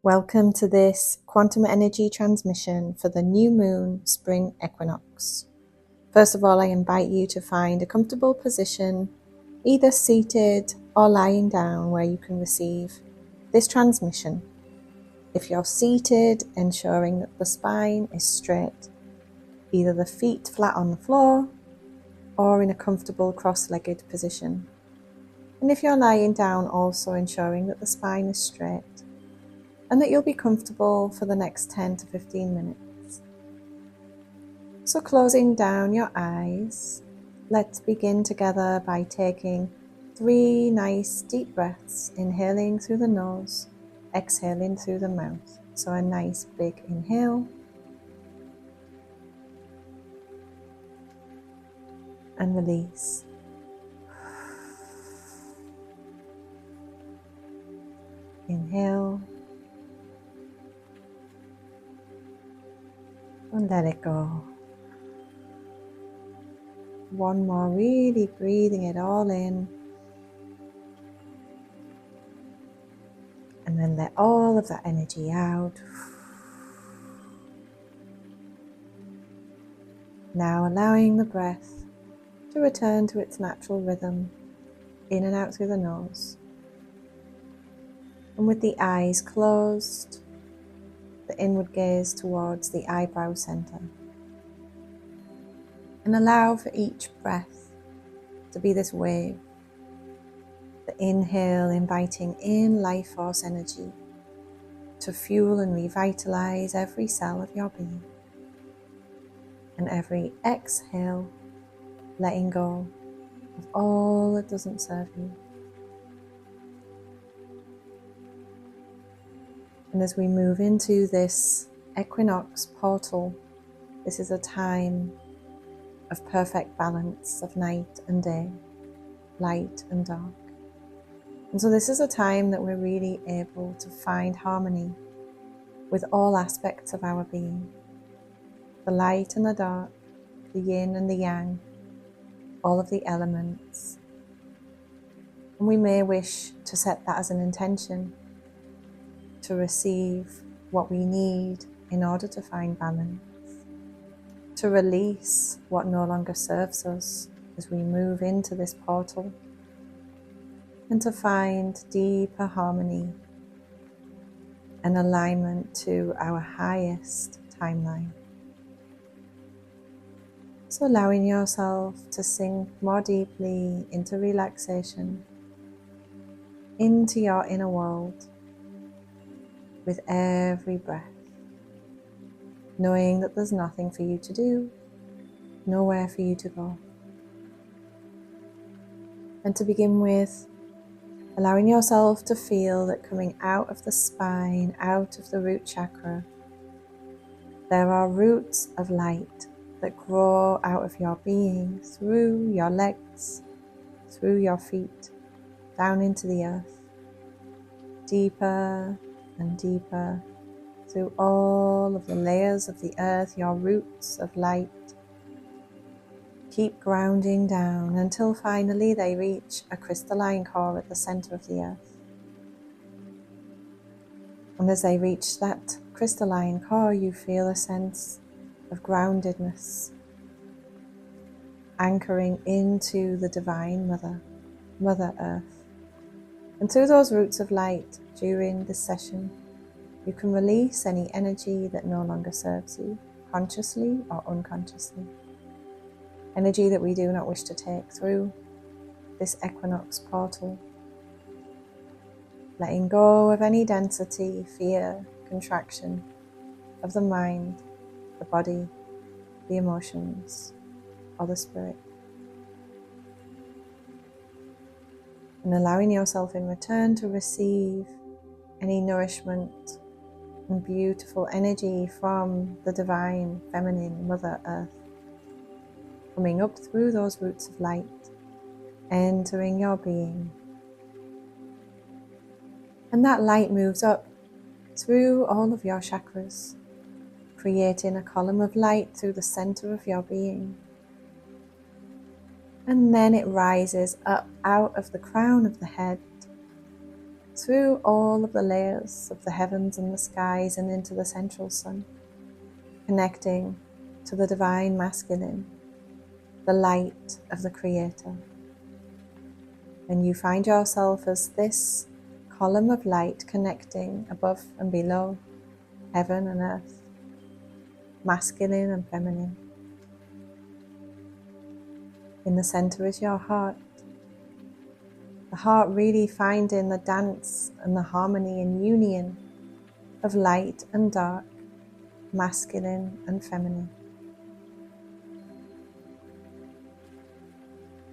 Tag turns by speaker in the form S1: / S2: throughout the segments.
S1: Welcome to this quantum energy transmission for the new moon spring equinox. First of all, I invite you to find a comfortable position, either seated or lying down, where you can receive this transmission. If you're seated, ensuring that the spine is straight, either the feet flat on the floor or in a comfortable cross-legged position. And if you're lying down, also ensuring that the spine is straight and that you'll be comfortable for the next 10 to 15 minutes. So closing down your eyes, let's begin together by taking 3 nice deep breaths, inhaling through the nose, exhaling through the mouth. So a nice big inhale and release. Inhale and let it go. One more, really breathing it all in. And then let all of that energy out. Now allowing the breath to return to its natural rhythm, in and out through the nose. And with the eyes closed, the inward gaze towards the eyebrow center. And allow for each breath to be this wave. The inhale inviting in life force energy to fuel and revitalize every cell of your being. And every exhale, letting go of all that doesn't serve you. And as we move into this equinox portal, this is a time of perfect balance of night and day, light and dark. And so this is a time that we're really able to find harmony with all aspects of our being. The light and the dark, the yin and the yang, all of the elements. And we may wish to set that as an intention, to receive what we need in order to find balance, to release what no longer serves us as we move into this portal, and to find deeper harmony and alignment to our highest timeline. So allowing yourself to sink more deeply into relaxation, into your inner world, with every breath, knowing that there's nothing for you to do, nowhere for you to go. And to begin with, allowing yourself to feel that coming out of the spine, out of the root chakra, there are roots of light that grow out of your being, through your legs, through your feet, down into the earth, deeper and deeper, through all of the layers of the earth, your roots of light. Keep grounding down until finally they reach a crystalline core at the center of the earth. And as they reach that crystalline core, you feel a sense of groundedness, anchoring into the Divine Mother, Mother Earth. And through those roots of light, during this session, you can release any energy that no longer serves you, consciously or unconsciously. Energy that we do not wish to take through this equinox portal. Letting go of any density, fear, contraction of the mind, the body, the emotions, or the spirit. And allowing yourself in return to receive any nourishment and beautiful energy from the divine feminine Mother Earth, coming up through those roots of light, entering your being. And that light moves up through all of your chakras, creating a column of light through the center of your being. And then it rises up out of the crown of the head, through all of the layers of the heavens and the skies and into the central sun, connecting to the divine masculine, the light of the Creator. And you find yourself as this column of light connecting above and below, heaven and earth, masculine and feminine. In the center is your heart. The heart really finding the dance and the harmony and union of light and dark, masculine and feminine.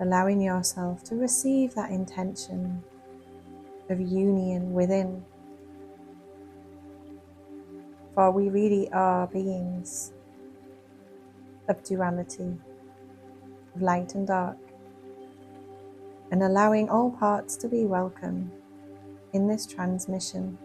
S1: Allowing yourself to receive that intention of union within. For we really are beings of duality, of light and dark, and allowing all parts to be welcome in this transmission,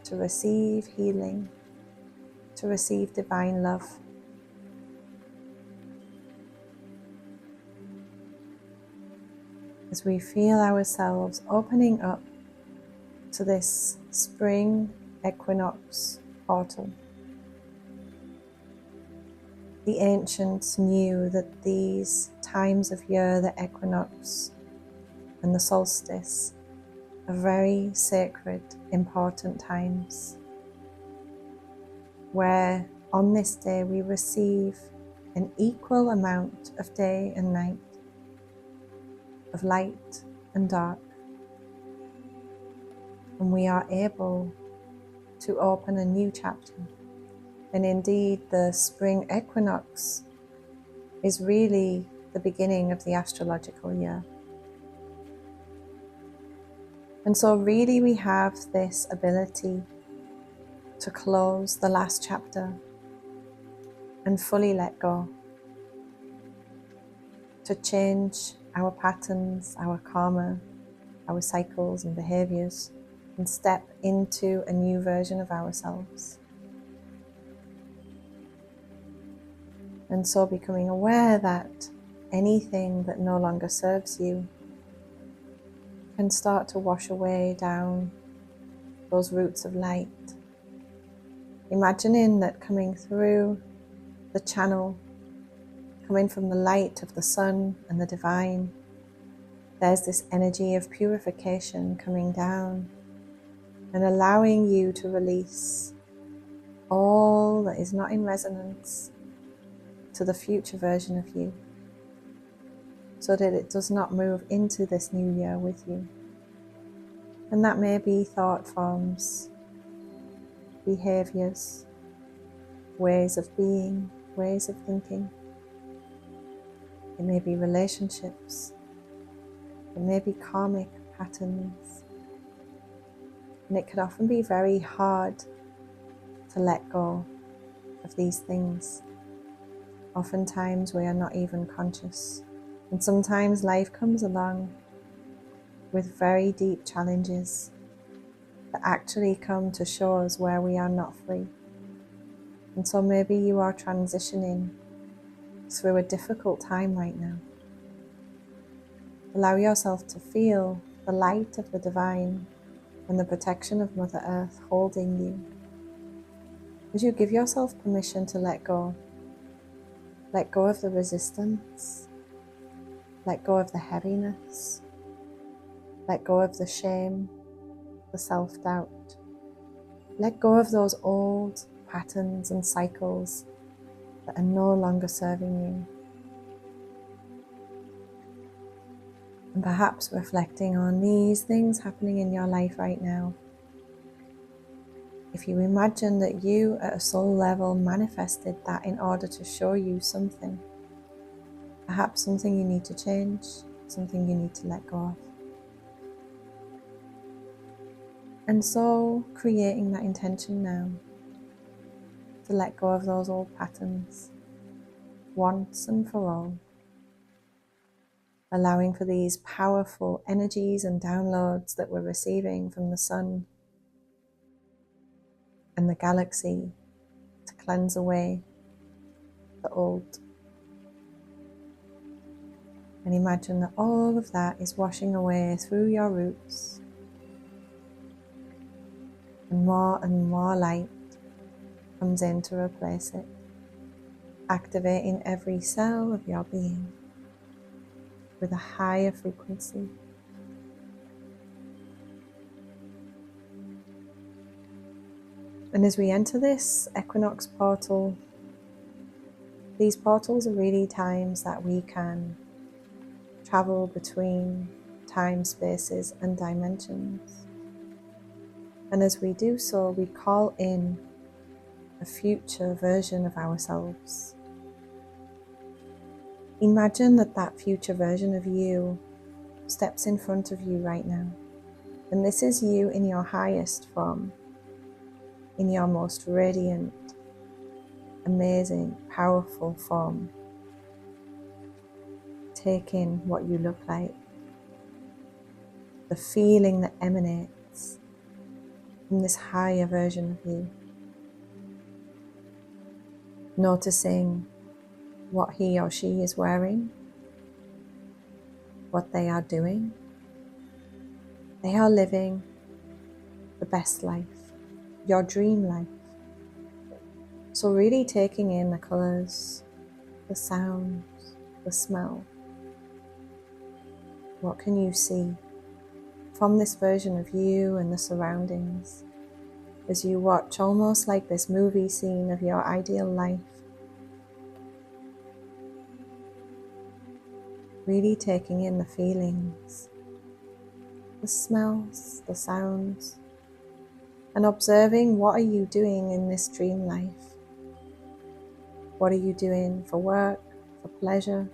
S1: to receive healing, to receive divine love. As we feel ourselves opening up to this spring equinox portal. The ancients knew that these times of year, the equinox and the solstice, are very sacred, important times, where on this day we receive an equal amount of day and night, of light and dark, and we are able to open a new chapter. And indeed, the spring equinox is really the beginning of the astrological year. And so really we have this ability to close the last chapter and fully let go, to change our patterns, our karma, our cycles and behaviors, and step into a new version of ourselves. And so becoming aware that anything that no longer serves you can start to wash away down those roots of light. Imagining that coming through the channel, coming from the light of the sun and the divine, there's this energy of purification coming down and allowing you to release all that is not in resonance to the future version of you, so that it does not move into this new year with you. And that may be thought forms, behaviors, ways of being, ways of thinking. It may be relationships. It may be karmic patterns. And it can often be very hard to let go of these things. Oftentimes we are not even conscious. And sometimes life comes along with very deep challenges that actually come to show us where we are not free. And so maybe you are transitioning through a difficult time right now. Allow yourself to feel the light of the divine and the protection of Mother Earth holding you. As you give yourself permission to let go of the resistance, let go of the heaviness, let go of the shame, the self-doubt. Let go of those old patterns and cycles that are no longer serving you. And perhaps reflecting on these things happening in your life right now. If you imagine that you at a soul level manifested that in order to show you something, perhaps something you need to change, something you need to let go of. And so creating that intention now to let go of those old patterns once and for all. Allowing for these powerful energies and downloads that we're receiving from the sun and the galaxy to cleanse away the old. And imagine that all of that is washing away through your roots, and more light comes in to replace it, activating every cell of your being with a higher frequency. And as we enter this equinox portal, these portals are really times that we can travel between time, spaces, and dimensions. And as we do so, we call in a future version of ourselves. Imagine that that future version of you steps in front of you right now. And this is you in your highest form, in your most radiant, amazing, powerful form. Take in what you look like, the feeling that emanates from this higher version of you. Noticing what he or she is wearing, what they are doing. They are living the best life, your dream life. So really taking in the colours, the sounds, the smell. What can you see from this version of you and the surroundings as you watch almost like this movie scene of your ideal life? Really taking in the feelings, the smells, the sounds, and observing what are you doing in this dream life? What are you doing for work, for pleasure,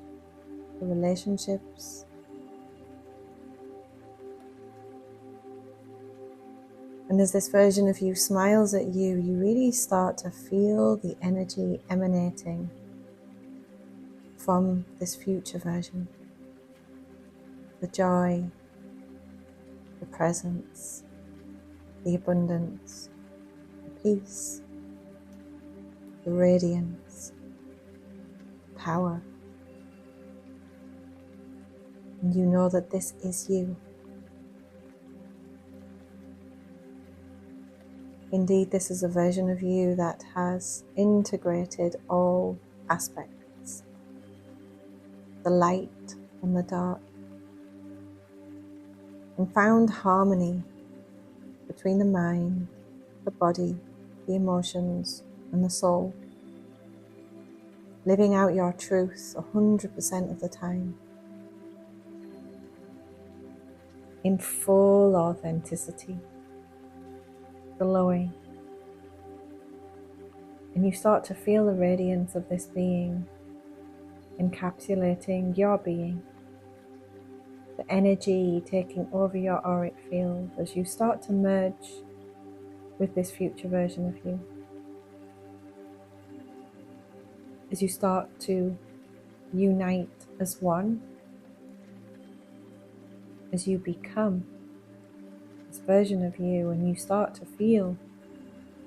S1: for relationships? And as this version of you smiles at you, you really start to feel the energy emanating from this future version. The joy, the presence, the abundance, the peace, the radiance, power. And you know that this is you. Indeed, this is a version of you that has integrated all aspects, the light and the dark, and found harmony between the mind, the body, the emotions, and the soul, living out your truth 100% of the time, in full authenticity, glowing. And you start to feel the radiance of this being encapsulating your being, the energy taking over your auric field as you start to merge with this future version of you. As you start to unite as one, as you become this version of you, and you start to feel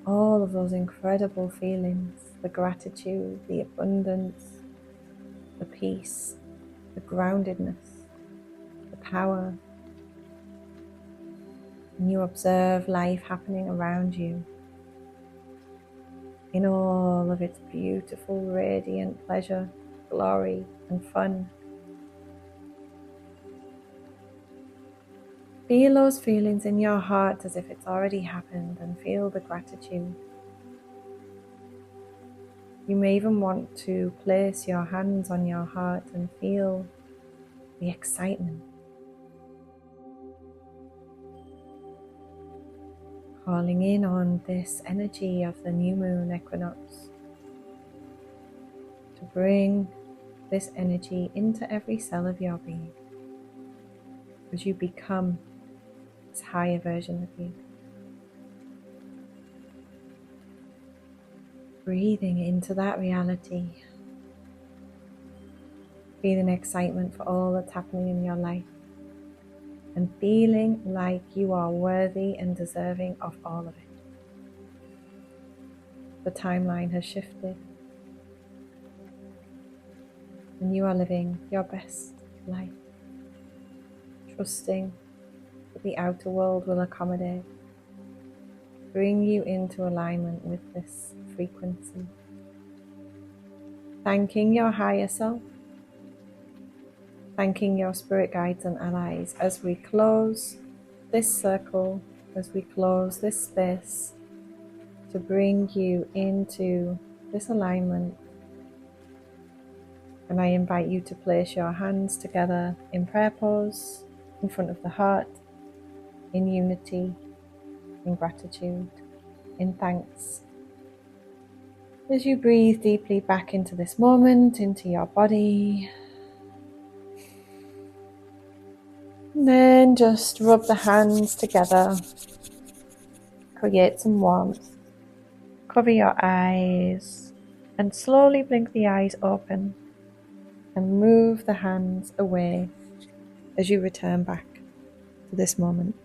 S1: all of those incredible feelings, the gratitude, the abundance, the peace, the groundedness, the power. And you observe life happening around you in all of its beautiful, radiant pleasure, glory, and fun. Feel those feelings in your heart as if it's already happened, and feel the gratitude. You may even want to place your hands on your heart and feel the excitement. Calling in on this energy of the new moon equinox to bring this energy into every cell of your being as you become this higher version of you. Breathing into that reality, feeling excitement for all that's happening in your life, and feeling like you are worthy and deserving of all of it. The timeline has shifted, and you are living your best life, trusting that the outer world will accommodate, bring you into alignment with this frequency. Thanking your higher self, thanking your spirit guides and allies as we close this circle, as we close this space to bring you into this alignment. And I invite you to place your hands together in prayer pose, in front of the heart, in unity, in gratitude, in thanks. As you breathe deeply back into this moment, into your body, and then just rub the hands together, create some warmth, cover your eyes, and slowly blink the eyes open and move the hands away as you return back to this moment.